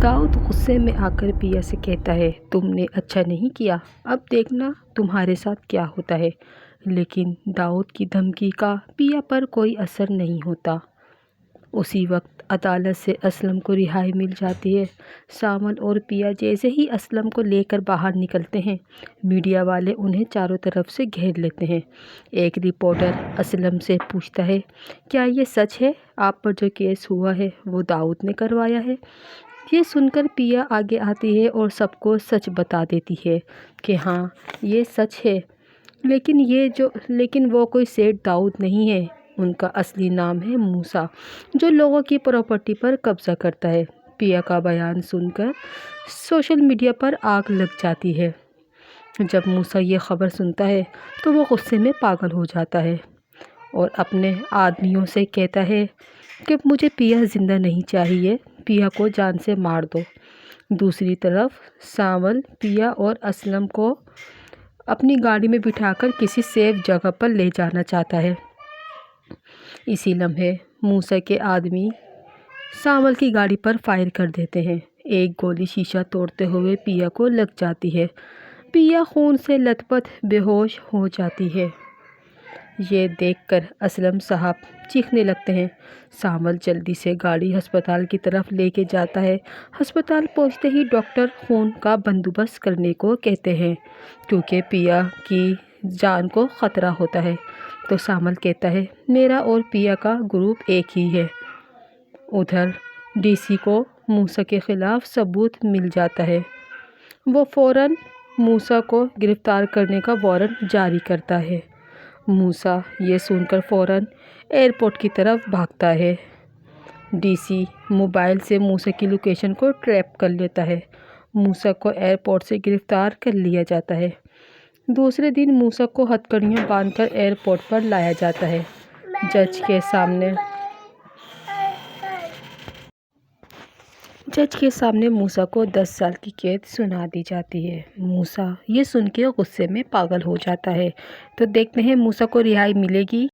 दाऊद गुस्से में आकर पिया से कहता है, तुमने अच्छा नहीं किया, अब देखना तुम्हारे साथ क्या होता है। लेकिन दाऊद की धमकी का पिया पर कोई असर नहीं होता। उसी वक्त अदालत से असलम को रिहाई मिल जाती है। सामल और पिया जैसे ही असलम को लेकर बाहर निकलते हैं, मीडिया वाले उन्हें चारों तरफ से घेर लेते हैं। एक रिपोर्टर असलम से पूछता है, क्या ये सच है, आप पर जो केस हुआ है वो दाऊद ने करवाया है? ये सुनकर पिया आगे आती है और सबको सच बता देती है कि हाँ, ये सच है। लेकिन वो कोई सेठ दाऊद नहीं है। उनका असली नाम है मूसा, जो लोगों की प्रॉपर्टी पर कब्जा करता है। पिया का बयान सुनकर सोशल मीडिया पर आग लग जाती है। जब मूसा ये खबर सुनता है तो वो गुस्से में पागल हो जाता है और अपने आदमियों से कहता है कि मुझे पिया ज़िंदा नहीं चाहिए, पिया को जान से मार दो। दूसरी तरफ सावल पिया और असलम को अपनी गाड़ी में बिठाकर किसी सेफ जगह पर ले जाना चाहता है। इसी लम्हे मूसा के आदमी सावल की गाड़ी पर फायर कर देते हैं। एक गोली शीशा तोड़ते हुए पिया को लग जाती है। पिया खून से लथपथ बेहोश हो जाती है। ये देखकर असलम साहब चीखने लगते हैं। सावल जल्दी से गाड़ी अस्पताल की तरफ लेके जाता है। अस्पताल पहुंचते ही डॉक्टर खून का बंदोबस्त करने को कहते हैं क्योंकि पिया की जान को ख़तरा होता है। तो सावल कहता है, मेरा और पिया का ग्रुप एक ही है। उधर डीसी को मूसा के ख़िलाफ़ सबूत मिल जाता है। वो फ़ौरन मूसा को गिरफ़्तार करने का वारंट जारी करता है। मूसा ये सुनकर फ़ौरन एयरपोर्ट की तरफ भागता है। डीसी मोबाइल से मूसा की लोकेशन को ट्रैप कर लेता है। मूसा को एयरपोर्ट से गिरफ़्तार कर लिया जाता है। दूसरे दिन मूसा को हथकड़ियाँ बांधकर एयरपोर्ट पर लाया जाता है। जज के सामने मूसा को 10 साल की कैद सुना दी जाती है। मूसा ये सुन के गुस्से में पागल हो जाता है। तो देखते हैं मूसा को रिहाई मिलेगी